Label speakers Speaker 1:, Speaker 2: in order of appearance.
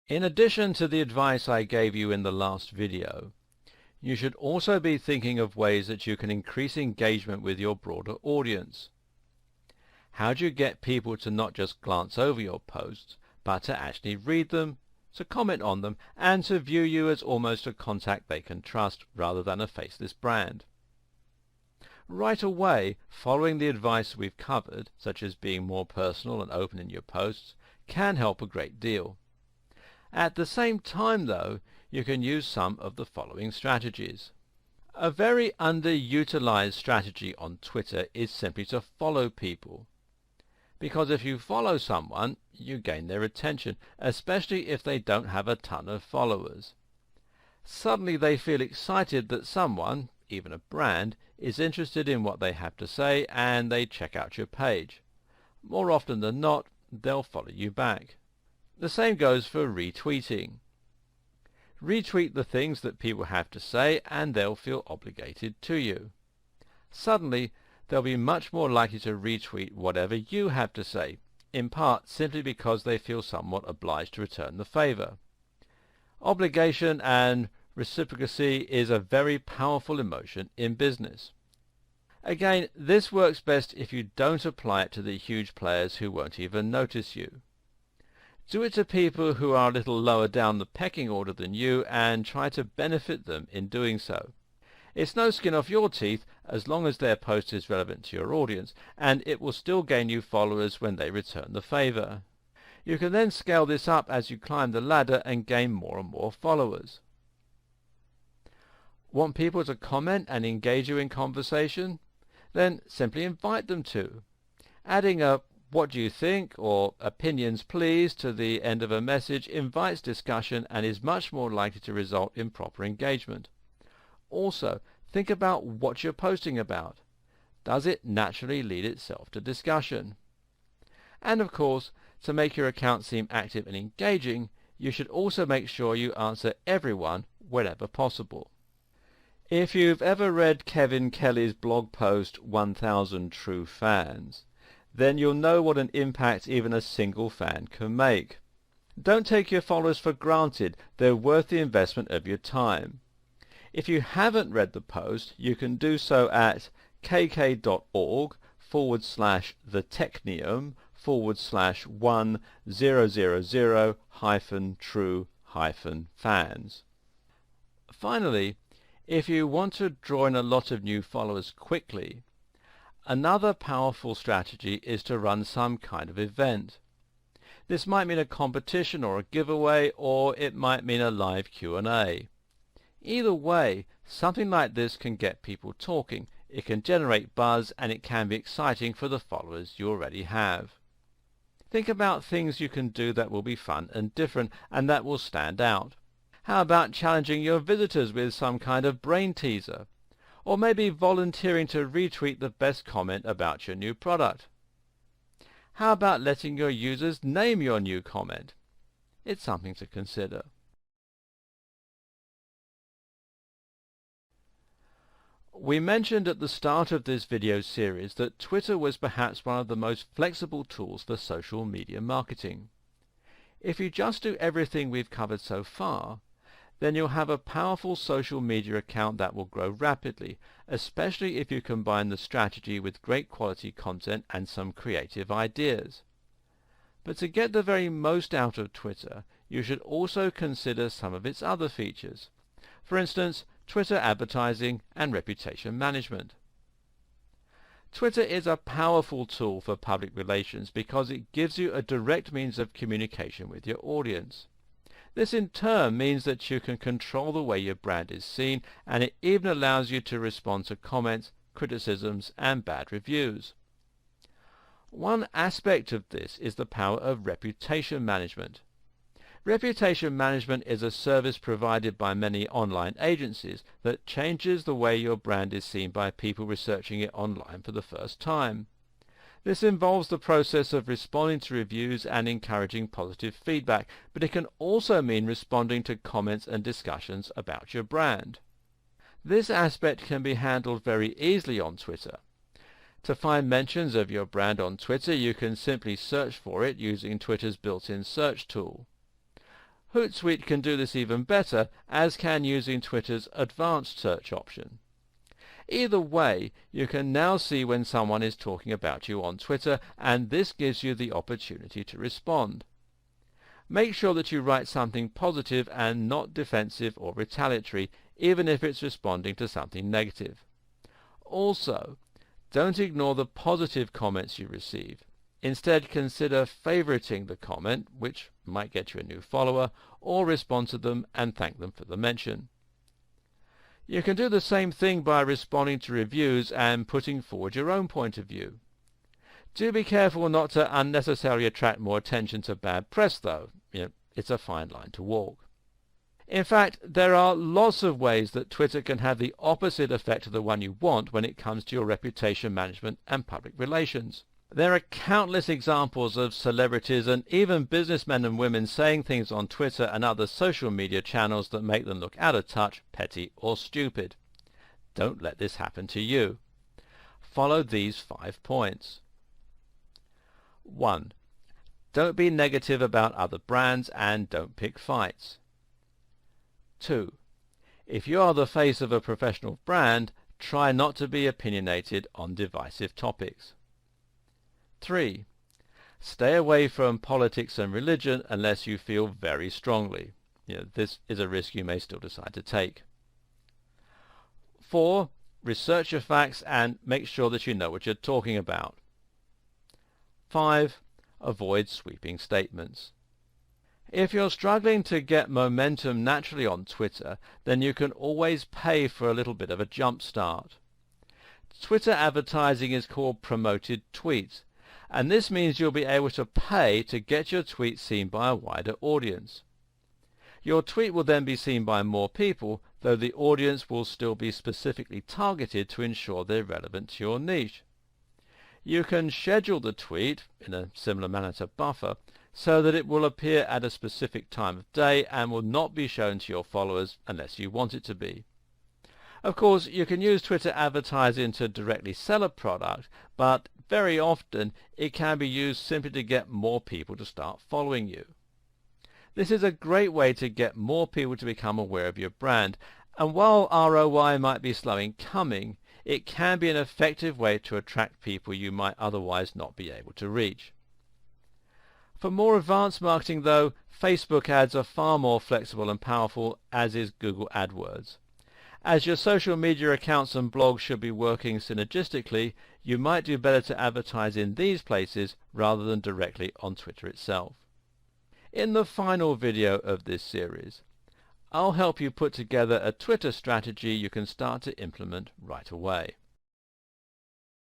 Speaker 1: In addition to the advice I gave you in the last video, you should also be thinking of ways that you can increase engagement with your broader audience. How do you get people to not just glance over your posts, but to actually read them, to comment on them, and to view you as almost a contact they can trust rather than a faceless brand? Right away, following the advice we've covered, such as being more personal and open in your posts, can help a great deal. At the same time, though, you can use some of the following strategies. A very underutilized strategy on Twitter is simply to follow people. Because if you follow someone, you gain their attention, especially if they don't have a ton of followers. Suddenly they feel excited that someone, even a brand, is interested in what they have to say, and they check out your page. More often than not, they'll follow you back. The same goes for retweeting. Retweet the things that people have to say, and they'll feel obligated to you. Suddenly, they'll be much more likely to retweet whatever you have to say, in part simply because they feel somewhat obliged to return the favor. Obligation and reciprocity is a very powerful emotion in business. Again, this works best if you don't apply it to the huge players who won't even notice you. Do it to people who are a little lower down the pecking order than you, and try to benefit them in doing so. It's no skin off your teeth as long as their post is relevant to your audience, and it will still gain you followers when they return the favor. You can then scale this up as you climb the ladder and gain more and more followers. Want people to comment and engage you in conversation? Then simply invite them to. Adding a "what do you think" or "opinions please" to the end of a message invites discussion and is much more likely to result in proper engagement. Also, think about what you're posting about. Does it naturally lead itself to discussion? And of course, to make your account seem active and engaging, you should also make sure you answer everyone wherever possible. If you've ever read Kevin Kelly's blog post 1000 True Fans, then you'll know what an impact even a single fan can make. Don't take your followers for granted. They're worth the investment of your time. If you haven't read the post, you can do so at kk.org/the-technium/1000-true-fans. Finally, if you want to draw in a lot of new followers quickly, another powerful strategy is to run some kind of event. This might mean a competition or a giveaway, or it might mean a live Q&A. Either way, something like this can get people talking, it can generate buzz, and it can be exciting for the followers you already have. Think about things you can do that will be fun and different, and that will stand out. How about challenging your visitors with some kind of brain teaser? Or maybe volunteering to retweet the best comment about your new product? How about letting your users name your new comment? It's something to consider. We mentioned at the start of this video series that Twitter was perhaps one of the most flexible tools for social media marketing. If you just do everything we've covered so far, then you'll have a powerful social media account that will grow rapidly, especially if you combine the strategy with great quality content and some creative ideas. But to get the very most out of Twitter, you should also consider some of its other features. For instance, Twitter advertising and reputation management. Twitter is a powerful tool for public relations because it gives you a direct means of communication with your audience. This in turn means that you can control the way your brand is seen, and it even allows you to respond to comments, criticisms, and bad reviews. One aspect of this is the power of reputation management. Reputation management is a service provided by many online agencies that changes the way your brand is seen by people researching it online for the first time. This involves the process of responding to reviews and encouraging positive feedback, but it can also mean responding to comments and discussions about your brand. This aspect can be handled very easily on Twitter. To find mentions of your brand on Twitter, you can simply search for it using Twitter's built-in search tool. Hootsuite can do this even better, as can using Twitter's advanced search option. Either way, you can now see when someone is talking about you on Twitter, and this gives you the opportunity to respond. Make sure that you write something positive and not defensive or retaliatory, even if it's responding to something negative. Also, don't ignore the positive comments you receive. Instead, consider favoriting the comment, which might get you a new follower, or respond to them and thank them for the mention. You can do the same thing by responding to reviews and putting forward your own point of view. Do be careful not to unnecessarily attract more attention to bad press, though. It's a fine line to walk. In fact, there are lots of ways that Twitter can have the opposite effect of the one you want when it comes to your reputation management and public relations. There are countless examples of celebrities and even businessmen and women saying things on Twitter and other social media channels that make them look out of touch, petty, or stupid. Don't let this happen to you. Follow these 5 points. 1. Don't be negative about other brands and don't pick fights. 2. If you are the face of a professional brand, try not to be opinionated on divisive topics. 3. Stay away from politics and religion unless you feel very strongly. This is a risk you may still decide to take. 4. Research your facts and make sure that you know what you're talking about. 5. Avoid sweeping statements. If you're struggling to get momentum naturally on Twitter, then you can always pay for a little bit of a jump start. Twitter advertising is called promoted tweets, and this means you'll be able to pay to get your tweet seen by a wider audience. Your tweet will then be seen by more people, though the audience will still be specifically targeted to ensure they're relevant to your niche. You can schedule the tweet, in a similar manner to Buffer, so that it will appear at a specific time of day and will not be shown to your followers unless you want it to be. Of course, you can use Twitter advertising to directly sell a product, but very often it can be used simply to get more people to start following you. This is a great way to get more people to become aware of your brand, and while ROI might be slow in coming, it can be an effective way to attract people you might otherwise not be able to reach. For more advanced marketing, though, Facebook ads are far more flexible and powerful, as is Google AdWords. As your social media accounts and blogs should be working synergistically, you might do better to advertise in these places rather than directly on Twitter itself. In the final video of this series, I'll help you put together a Twitter strategy you can start to implement right away.